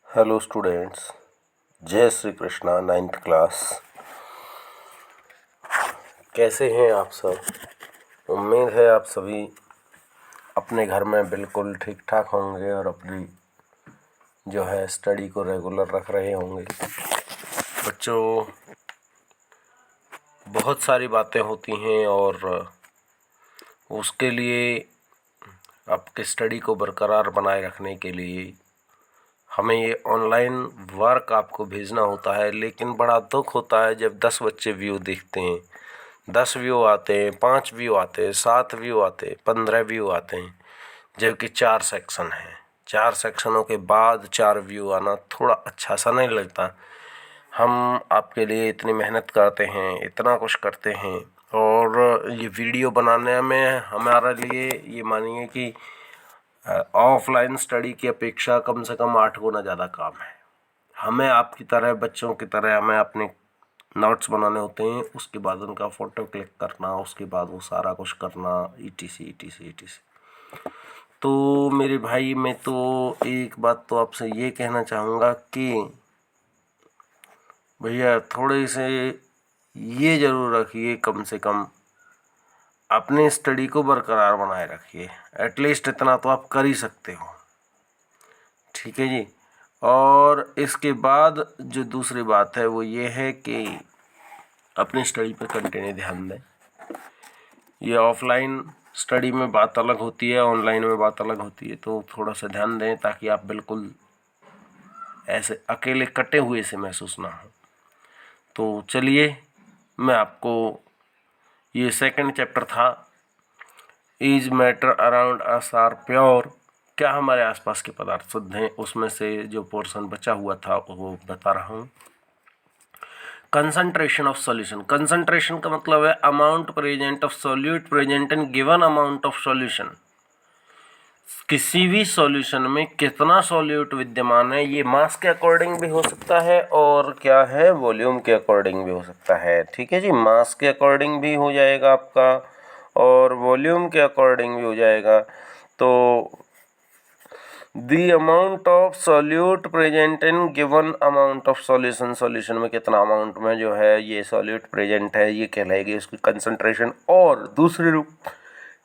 Hello students, जय Shri Krishna. 9th class, कैसे हैं आप सब? उम्मीद है आप सभी अपने घर में बिल्कुल ठीक ठाक होंगे और अपनी जो है स्टडी को रेगुलर रख रहे होंगे। बच्चों, बहुत सारी बातें होती हैं और उसके लिए आपके स्टडी को बरकरार बनाए रखने के लिए हमें ये ऑनलाइन वर्क आपको भेजना होता है। लेकिन बड़ा दुख होता है जब 10 बच्चे व्यू देखते हैं, 10 व्यू आते हैं, 5 व्यू आते हैं, 7 व्यू आते हैं, 15 व्यू आते हैं, जबकि 4 सेक्शन हैं। 4 सेक्शनों के बाद 4 व्यू आना थोड़ा अच्छा सा नहीं लगता। हम आपके लिए इतनी मेहनत करते हैं, इतना कुछ करते हैं और ये वीडियो बनाने में हमारे लिए ये मानिए कि ऑफलाइन स्टडी की अपेक्षा कम से कम 8 गुना ज़्यादा काम है। हमें आपकी तरह, बच्चों की तरह हमें अपने नोट्स बनाने होते हैं, उसके बाद उनका फ़ोटो क्लिक करना, उसके बाद वो सारा कुछ करना, ETC ETC ETC। तो मेरे भाई, मैं तो एक बात तो आपसे ये कहना चाहूँगा कि भैया थोड़े से ये ज़रूर रखिए, कम से कम अपने स्टडी को बरकरार बनाए रखिए। एटलीस्ट इतना तो आप कर ही सकते हो, ठीक है जी। और इसके बाद जो दूसरी बात है वो ये है कि अपनी स्टडी पर कंटिन्यू ध्यान दें। ये ऑफलाइन स्टडी में बात अलग होती है, ऑनलाइन में बात अलग होती है, तो थोड़ा सा ध्यान दें ताकि आप बिल्कुल ऐसे अकेले कटे हुए से महसूस ना हो। तो चलिए, मैं आपको ये सेकंड चैप्टर था, is matter around us are pure, क्या हमारे आसपास के पदार्थ शुद्ध हैं, उसमें से जो पोर्शन बचा हुआ था वो बता रहा हूँ। Concentration of solution. कंसंट्रेशन का मतलब है amount present of solute present in given amount of solution. किसी भी सॉल्यूशन में कितना सॉल्यूट विद्यमान है, ये मास के अकॉर्डिंग भी हो सकता है और क्या है, वॉल्यूम के अकॉर्डिंग भी हो सकता है। ठीक है जी, मास के अकॉर्डिंग भी हो जाएगा आपका और वॉल्यूम के अकॉर्डिंग भी हो जाएगा। तो the amount of solute present in given amount of solution, solution में कितना अमाउंट में जो है ये सॉल्यूट प्रेजेंट है, ये कहलाएगी इसकी कंसंट्रेशन। और दूसरे रूप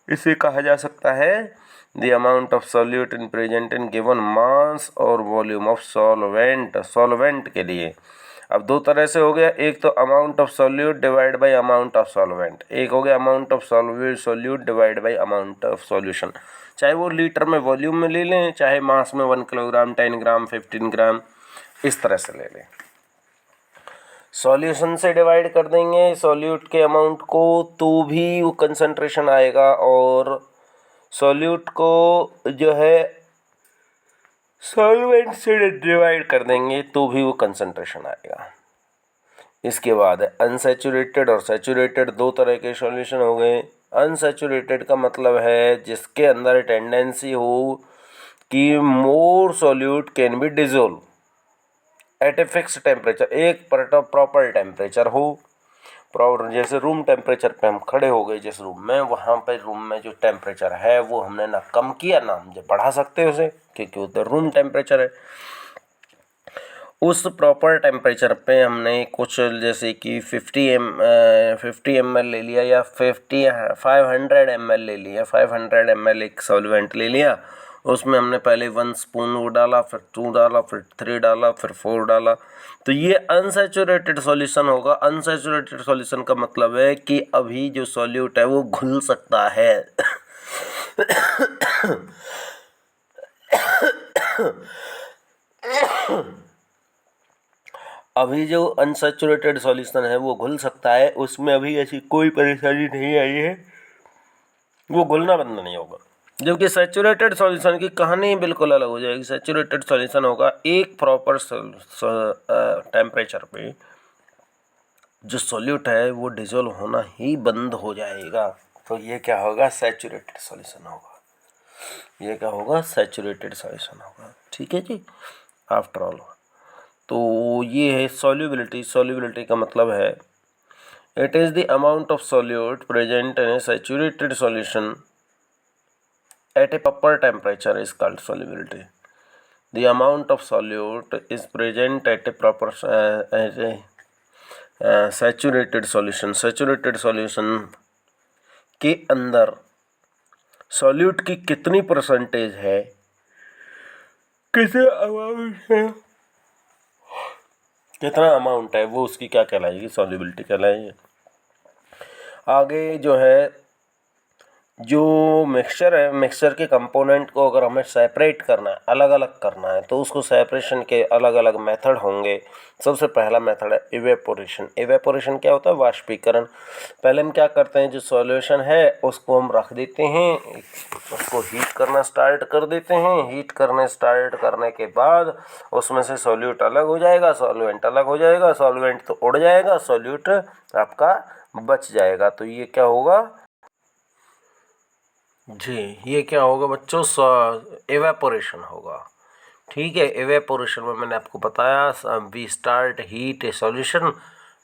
इसे कहा जा सकता है the amount of solute in present in given mass और वॉल्यूम ऑफ सॉल्वेंट। सॉल्वेंट के लिए अब दो तरह से हो गया, एक तो amount of solute divide by amount of solvent, एक हो गया amount of solute divide by amount of solution. चाहे वो लीटर में वॉल्यूम में ले लें, चाहे मास में 1 किलोग्राम, 10 ग्राम, 15 ग्राम, इस तरह से ले लें। सॉल्यूशन से डिवाइड कर देंगे सॉल्यूट के अमाउंट को तो भी वो कंसंट्रेशन आएगा, और सॉल्यूट को जो है सॉल्वेंट से डिवाइड कर देंगे तो भी वो कंसंट्रेशन आएगा। इसके बाद है अनसैचुरेटेड और सैचुरेटेड। दो तरह के सॉल्यूशन हो गए। अनसैचुरेटेड का मतलब है जिसके अंदर टेंडेंसी हो कि more solute can be dissolve at a fix temperature, एक प्रॉपर टेम्परेचर हो। प्रॉपर जैसे रूम टेम्परेचर पे हम खड़े हो गए जिस रूम में, वहाँ पे रूम में जो टेम्परेचर है वो हमने ना कम किया ना हम बढ़ा सकते उसे, क्योंकि उधर रूम टेम्परेचर है। उस प्रॉपर टेम्परेचर पे हमने कुछ जैसे कि 50 ml ले लिया या 500 ml ले लिया, 500 ml एक सॉल्वेंट ले लिया। उसमें हमने पहले 1 स्पून वो डाला, फिर 2 डाला, फिर 3 डाला, फिर 4 डाला, तो ये अनसैचुरेटेड सॉल्यूशन होगा। अनसैचुरेटेड सॉल्यूशन का मतलब है कि अभी जो सॉल्यूट है वो घुल सकता है। अभी जो अनसैचुरेटेड सॉल्यूशन है वो घुल सकता है, उसमें अभी ऐसी कोई परेशानी नहीं आई है, वो घुलना बंद नहीं होगा। जबकि सैचुरेटेड सॉल्यूशन की कहानी बिल्कुल अलग हो जाएगी। सैचुरेटेड सॉल्यूशन होगा एक प्रॉपर टेम्परेचर पे जो सॉल्यूट है वो डिजोल्व होना ही बंद हो जाएगा। तो ये क्या होगा, सैचुरेटेड सॉल्यूशन होगा। ये क्या होगा, सैचुरेटेड सॉल्यूशन होगा। ठीक है जी, आफ्टर ऑल। तो ये है सॉल्युबिलिटी। सॉल्युबिलिटी का मतलब है it is the amount of solute present in A saturated solution at A proper temperature is called solubility. The amount of solute is present at A proper saturated solution के अंदर solute की कितनी percentage है, कितना amount है, वो उसकी क्या कहलाएगी, सॉल्युबिलिटी कहलाएगी। आगे जो है, जो मिक्सचर है, मिक्सचर के कंपोनेंट को अगर हमें सेपरेट करना है, अलग अलग करना है, तो उसको सेपरेशन के अलग अलग मेथड होंगे। सबसे पहला मेथड है इवेपोरेशन। इवेपोरेशन क्या होता है, वाष्पीकरण। पहले हम क्या करते हैं, जो सॉल्यूशन है उसको हम रख देते हैं, उसको हीट करना स्टार्ट कर देते हैं। हीट करने स्टार्ट करने के बाद उसमें से सॉल्यूट अलग हो जाएगा, सॉल्वेंट अलग हो जाएगा। सॉल्वेंट तो उड़ जाएगा, सॉल्यूट आपका बच जाएगा। तो ये क्या होगा जी, ये क्या होगा बच्चों, एवेपोरेशन होगा। ठीक है, एवेपोरेशन में मैंने आपको बताया, we start heat a solution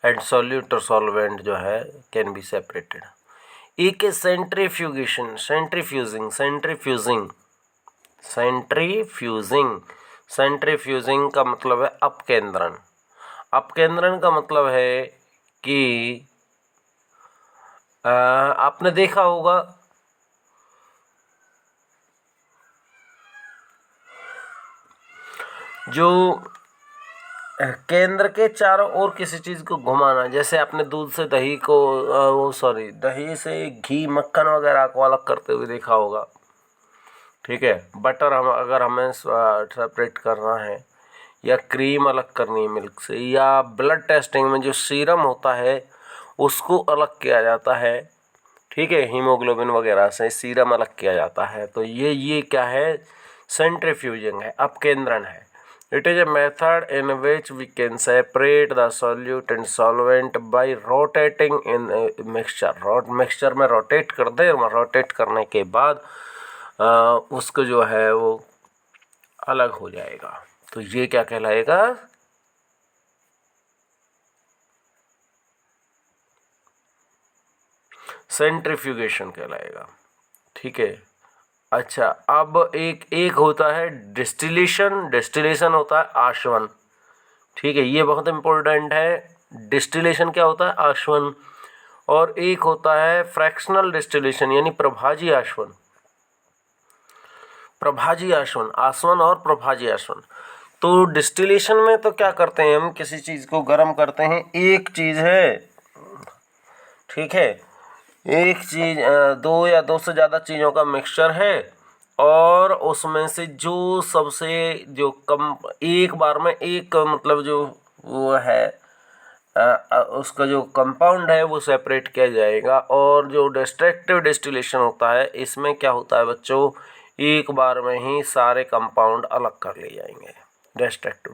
and solute और सॉल्वेंट जो है कैन बी सेपरेटेड। एक है सेंट्रीफ्यूगेशन, सेंट्रीफ्यूजिंग का मतलब है अपकेंद्रण। अपकेंद्रण का मतलब है कि आपने देखा होगा जो केंद्र के चारों ओर किसी चीज़ को घुमाना, जैसे आपने दूध से दही को दही से घी मक्खन वगैरह को अलग करते हुए देखा होगा। ठीक है, बटर अगर हमें सेपरेट करना है, या क्रीम अलग करनी है मिल्क से, या ब्लड टेस्टिंग में जो सीरम होता है उसको अलग किया जाता है। ठीक है, हीमोग्लोबिन वगैरह से सीरम अलग किया जाता है। तो ये क्या है, सेंट्रीफ्यूजिंग है, अपकेंद्रण है। It is a method in which we can separate the solute and solvent by rotating in mixture. Mixture में रोटेट कर दे, रोटेट करने के बाद उसको जो है वो अलग हो जाएगा। तो ये क्या कहलाएगा, सेंट्रीफ्यूगेशन कहलाएगा। ठीक है, अच्छा, अब एक होता है डिस्टिलेशन होता है आशवन। ठीक है, ये बहुत इंपॉर्टेंट है। डिस्टिलेशन क्या होता है, आशवन। और एक होता है फ्रैक्शनल डिस्टिलेशन, यानी प्रभाजी आशवन। आसवन और प्रभाजी आसवन। तो डिस्टिलेशन में तो क्या करते हैं, हम किसी चीज़ को गर्म करते हैं। एक चीज़ है, ठीक है, एक चीज़, दो या दो से ज़्यादा चीज़ों का मिक्सचर है, और उसमें से जो सबसे जो कम, एक बार में एक मतलब जो वो है उसका जो कंपाउंड है वो सेपरेट किया जाएगा। और जो डिस्ट्रक्टिव डिस्टिलेशन होता है, इसमें क्या होता है बच्चों, एक बार में ही सारे कंपाउंड अलग कर लिए जाएंगे। डिस्ट्रक्टिव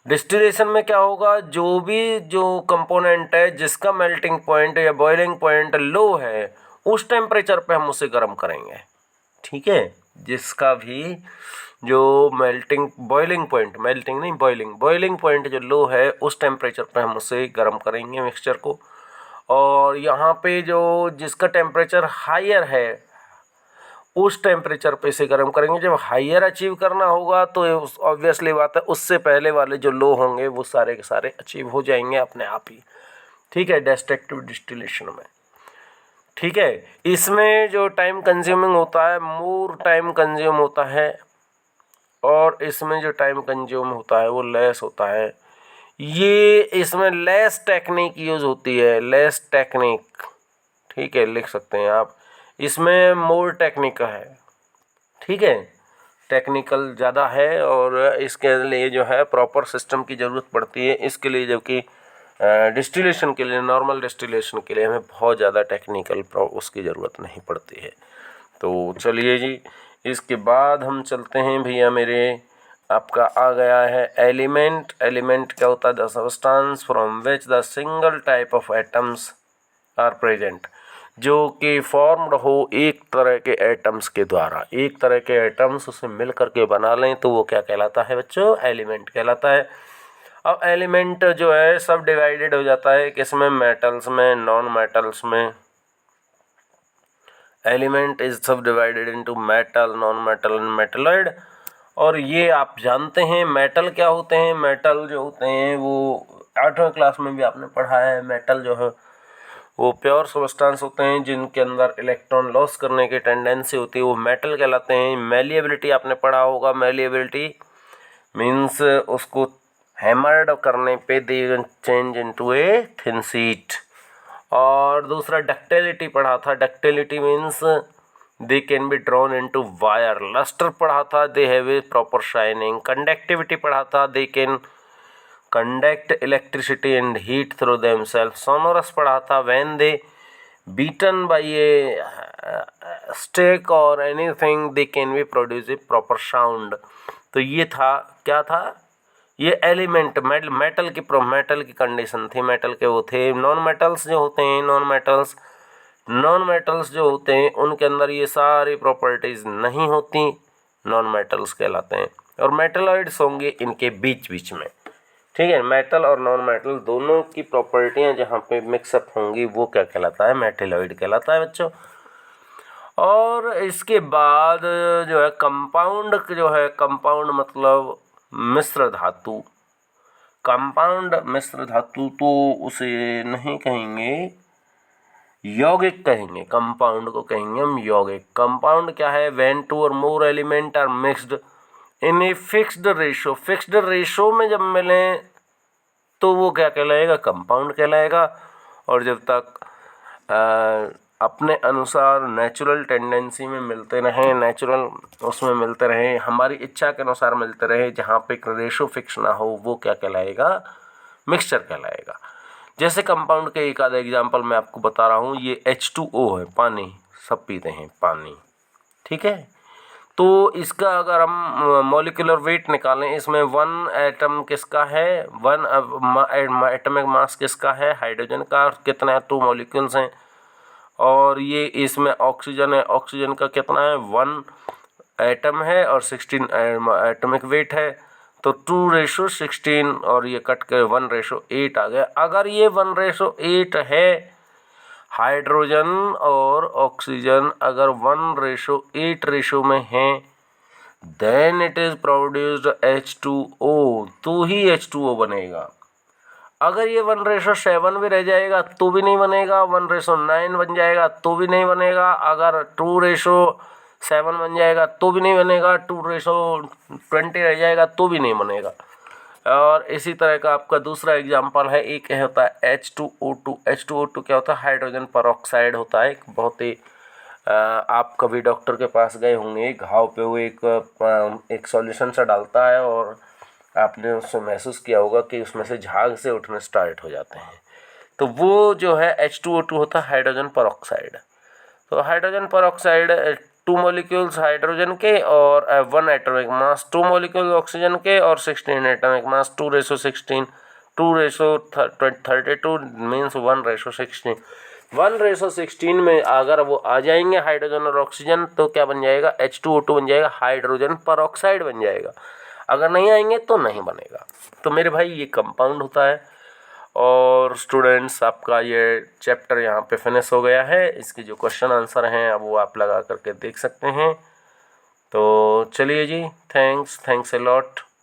डिस्टिलेशन में क्या होगा, जो कंपोनेंट है जिसका मेल्टिंग पॉइंट या बॉइलिंग पॉइंट लो है, उस टेम्परेचर पे हम उसे गर्म करेंगे। ठीक है, जिसका भी जो बॉइलिंग पॉइंट जो लो है, उस टेम्परेचर पे हम उसे गर्म करेंगे मिक्सचर को। और यहाँ पे जो जिसका टेम्परेचर हायर है, उस टेम्परेचर पे इसे गर्म करेंगे। जब हायर अचीव करना होगा तो ऑब्वियसली बात है, उससे पहले वाले जो लो होंगे वो सारे के सारे अचीव हो जाएंगे अपने आप ही। ठीक है, डिस्ट्रक्टिव डिस्टिलेशन में। ठीक है, इसमें जो टाइम कंज्यूमिंग होता है, मोर टाइम कंज्यूम होता है, और इसमें जो टाइम कंज्यूम होता है वो लेस होता है। ये इसमें लेस टेक्निक यूज होती है, लेस टेक्निक। ठीक है, लिख सकते हैं आप। इसमें मोर टेक्निक है। ठीक है, टेक्निकल ज़्यादा है, और इसके लिए जो है प्रॉपर सिस्टम की ज़रूरत पड़ती है इसके लिए, जबकि डिस्टिलेशन के लिए, नॉर्मल डिस्टिलेशन के लिए हमें बहुत ज़्यादा टेक्निकल उसकी ज़रूरत नहीं पड़ती है। तो चलिए जी, इसके बाद हम चलते हैं भैया मेरे, आपका आ गया है एलिमेंट। एलिमेंट क्या होता है, the substance from which the single type of atoms are present, जो कि फॉर्म्ड हो एक तरह के एटम्स के द्वारा। एक तरह के एटम्स उसे मिल करके बना लें तो वो क्या कहलाता है बच्चों, एलिमेंट कहलाता है। अब एलिमेंट जो है सब डिवाइडेड हो जाता है किसमें, मेटल्स में, नॉन मेटल्स में। एलिमेंट इज सब divided into metal, non metal and metalloid. और ये आप जानते हैं मेटल क्या होते हैं। मेटल जो होते हैं वो 8वीं क्लास में भी आपने पढ़ा है। मेटल जो है वो प्योर सब्सटेंस होते हैं जिनके अंदर इलेक्ट्रॉन लॉस करने की टेंडेंसी होती है, वो मेटल कहलाते हैं। मैलिएबिलिटी आपने पढ़ा होगा। मैलिएबिलिटी मीन्स उसको हैमर्ड करने पे they change into a thin sheet. और दूसरा डक्टिलिटी पढ़ा था। Ductility means they can be drawn into wire. Lustre पढ़ा था, they have a proper shining. Conductivity पढ़ा था, they can conduct electricity and heat through themself. Sonorous पढ़ा था, when they beaten by a stick और anything they can be produce a proper sound. तो ये था, क्या था, ये एलिमेंट मेटल की कंडीशन थी। मेटल के वो थे। नॉन मेटल्स जो होते हैं, नॉन मेटल्स जो होते हैं उनके अंदर ये सारी प्रॉपर्टीज नहीं होती, नॉन मेटल्स कहलाते हैं। और मेटलॉइड्स होंगे इनके बीच बीच में, ठीक है। मेटल और नॉन मेटल दोनों की प्रॉपर्टियां जहाँ पे मिक्सअप होंगी वो क्या कहलाता है, मेटलॉइड कहलाता है बच्चों। और इसके बाद जो है कंपाउंड, जो है कंपाउंड मतलब मिश्र धातु। कंपाउंड मिश्र धातु तो उसे नहीं कहेंगे, यौगिक कहेंगे। कंपाउंड को कहेंगे हम यौगिक। कंपाउंड क्या है, when two or more element are mixed in a fixed ratio. Fixed ratio में जब मिले तो वो क्या कहलाएगा, कंपाउंड कहलाएगा। और जब तक अपने अनुसार नेचुरल टेंडेंसी में मिलते रहें, नेचुरल उसमें मिलते रहें, हमारी इच्छा के अनुसार मिलते रहे, जहाँ पे रेशो फिक्स ना हो, वो क्या कहलाएगा, मिक्सचर कहलाएगा। जैसे कंपाउंड के एक आधा एग्जाम्पल मैं आपको बता रहा हूँ। ये H2O है, पानी, सब पीते हैं पानी, ठीक है। तो इसका अगर हम मॉलिक्यूलर वेट निकालें, इसमें 1 एटम किसका है, 1 एटॉमिक मास किसका है, हाइड्रोजन का। कितना है, 2 मॉलिक्यूल्स हैं। और ये इसमें ऑक्सीजन है, ऑक्सीजन का कितना है, 1 एटम है और 16 एटॉमिक वेट है। तो 2:16 और ये कट के 1:8 आ गया। अगर ये 1:8 है, हाइड्रोजन और ऑक्सीजन अगर 1:8 रेशो में हैं, then it is produced H2O, तो ही H2O बनेगा। अगर ये 1:7 भी रह जाएगा तो भी नहीं बनेगा, 1:9 बन जाएगा तो भी नहीं बनेगा, अगर 2:7 बन जाएगा तो भी नहीं बनेगा, 2:20 रह जाएगा तो भी नहीं बनेगा। और इसी तरह का आपका दूसरा एग्जांपल है, एक होता है H2O2। H2O2 क्या होता है, हाइड्रोजन परऑक्साइड होता है। एक बहुत ही आप कभी डॉक्टर के पास गए होंगे, घाव पे वो एक सॉल्यूशन सा डालता है और आपने उससे महसूस किया होगा कि उसमें से झाग से उठने स्टार्ट हो जाते हैं। तो वो जो है H2O2 होता है हाइड्रोजन परऑक्साइड। तो हाइड्रोजन परऑक्साइड 2 मॉलिक्यूल्स हाइड्रोजन के और 1 एटॉमिक मास, 2 मॉलिक्यूल्स ऑक्सीजन के और 16 एटॉमिक मास, 2:16, 2:32 मीन्स 1:16। 1:16 में अगर वो आ जाएंगे हाइड्रोजन और ऑक्सीजन तो क्या बन जाएगा, H2O2 बन जाएगा, हाइड्रोजन परऑक्साइड बन जाएगा। अगर नहीं आएंगे तो नहीं बनेगा। तो मेरे भाई ये कंपाउंड होता है। और स्टूडेंट्स आपका ये चैप्टर यहाँ पे फिनिश हो गया है। इसके जो क्वेश्चन आंसर हैं अब वो आप लगा करके देख सकते हैं। तो चलिए जी, थैंक्स ए लॉट।